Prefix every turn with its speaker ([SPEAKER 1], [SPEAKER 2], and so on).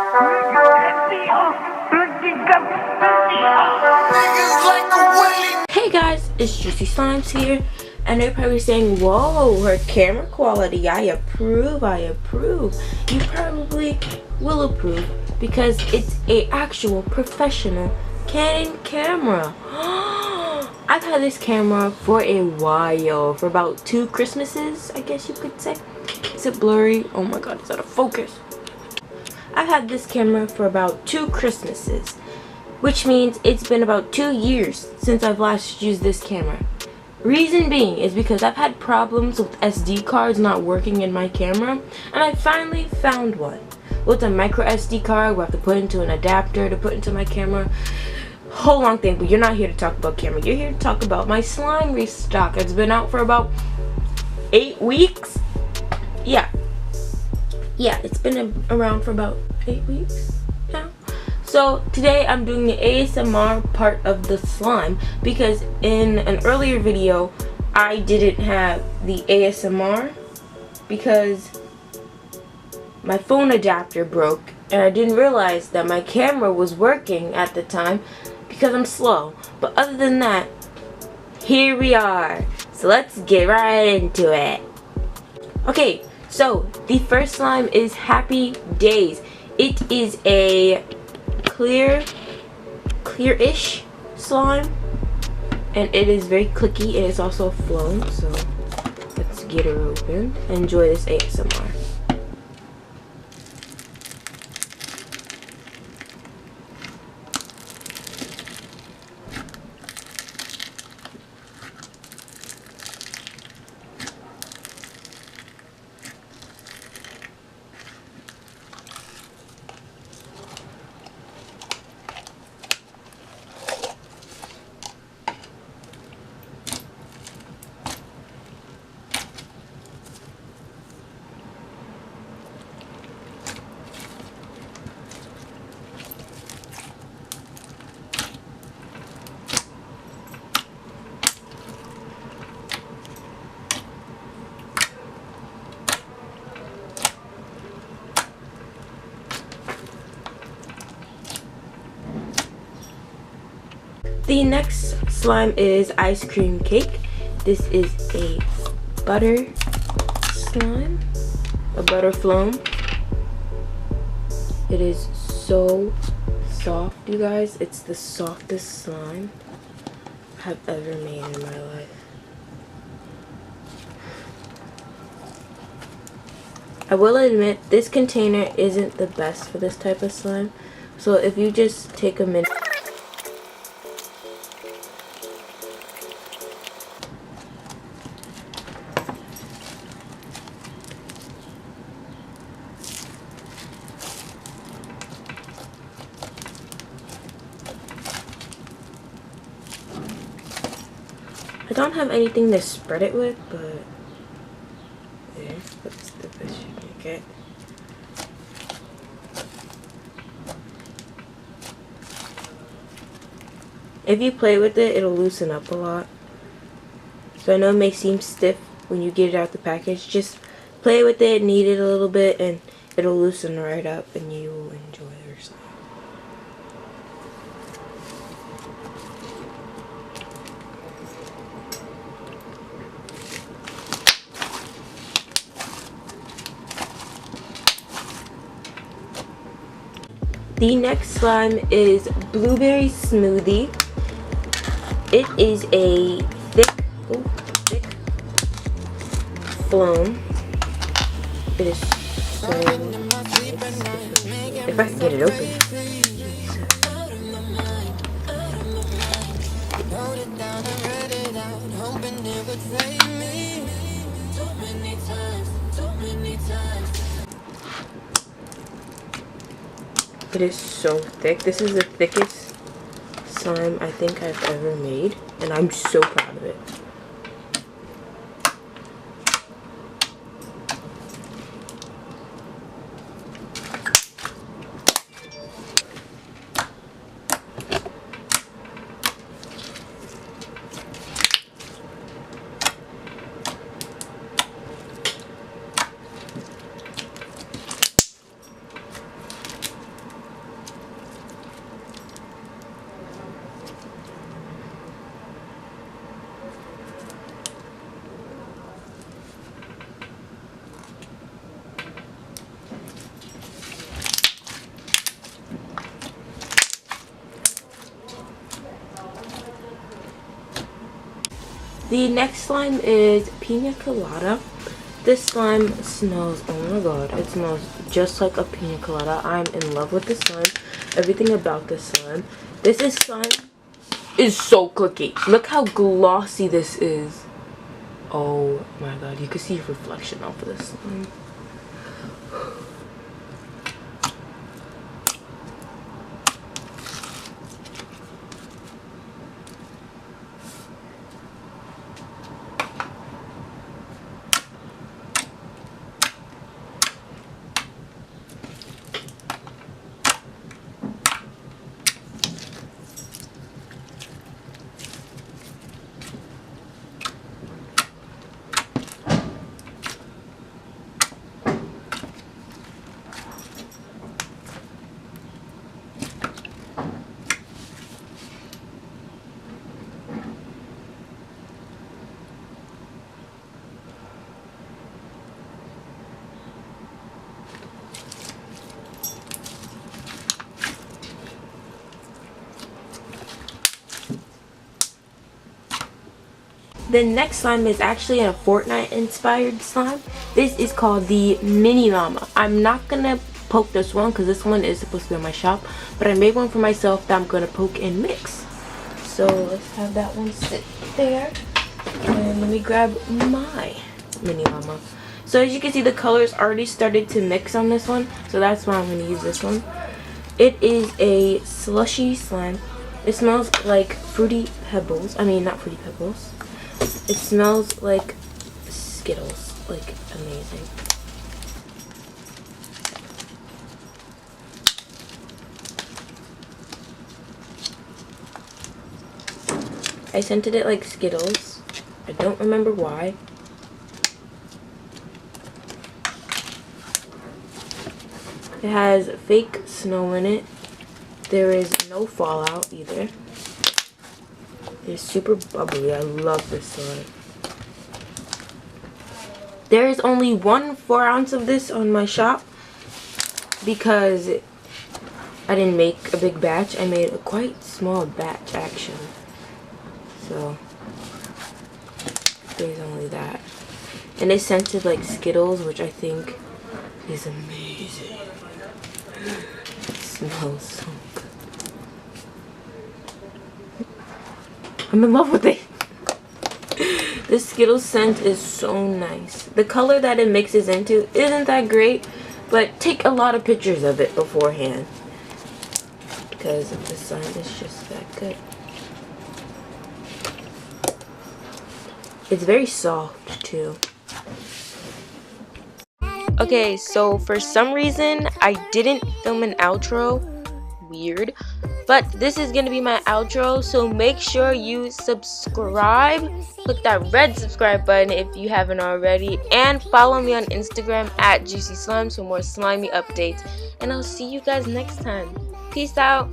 [SPEAKER 1] Hey guys, it's Juicy Slimes here, and they're probably saying, whoa, her camera quality, I approve. You probably will approve because it's a actual professional Canon camera. I've had this camera for a while, for about 2 Christmases, I guess you could say. Is it blurry? Oh my god, it's out of focus. I've had this camera for about 2 Christmases, which means it's been about 2 years since I've last used this camera. Reason being is because I've had problems with SD cards not working in my camera, and I finally found one. With a micro SD card where I have to put into an adapter to put into my camera. Whole long thing, but you're not here to talk about camera. You're here to talk about my slime restock. It's been out for about 8 weeks. Yeah, it's been around for about 8 weeks now. So today I'm doing the ASMR part of the slime because in an earlier video I didn't have the ASMR because my phone adapter broke and I didn't realize that my camera was working at the time because I'm slow. But other than that, here we are. So let's get right into it. Okay, so the first slime is Happy Days. It is a clear-ish slime, and it is very clicky. It is also flown, so let's get her open and enjoy this ASMR. The next slime is Ice Cream Cake. This is a butter slime, a butter flown. It is so soft, you guys. It's the softest slime I have ever made in my life. I will admit this container isn't the best for this type of slime, so if you just take a minute. I don't have anything to spread it with, but there, that's the best you can get. If you play with it, it'll loosen up a lot. So I know it may seem stiff when you get it out the package. Just play with it, knead it a little bit, and it'll loosen right up, and you will enjoy your slime. The next slime is Blueberry Smoothie. It is a thick flown. It is so if I can get it open. It is so thick. This is the thickest slime I think I've ever made, and I'm so proud of it. The next slime is Pina Colada. This slime smells, oh my god, it smells just like a pina colada. I'm in love with this slime. Everything about this slime. This slime is so clicky. Look how glossy this is. Oh my god, you can see a reflection off of this slime. The next slime is actually a Fortnite inspired slime. This is called the Mini Llama. I'm not gonna poke this one because this one is supposed to be in my shop, but I made one for myself that I'm gonna poke and mix. So let's have that one sit there, and let me grab my Mini Llama. So as you can see, the colors already started to mix on this one, so that's why I'm gonna use this one. It is a slushy slime. It smells like Fruity Pebbles. I mean, not Fruity Pebbles. It smells like Skittles, like amazing. I scented it like Skittles. I don't remember why. It has fake snow in it. There is no fallout either. It's super bubbly. I love this slime. There is only 1 4-ounce of this on my shop because I didn't make a big batch. I made a quite small batch actually. So there's only that. And it's scented like Skittles, which I think is amazing. It smells so good. I'm in love with it. This Skittles scent is so nice. The color that it mixes into isn't that great, but take a lot of pictures of it beforehand because the sun is just that good. It's very soft too. Okay, so for some reason I didn't film an outro. Weird. But this is gonna be my outro, so make sure you subscribe. Click that red subscribe button if you haven't already, and follow me on Instagram at Juicy Slime for more slimy updates. And I'll see you guys next time. Peace out.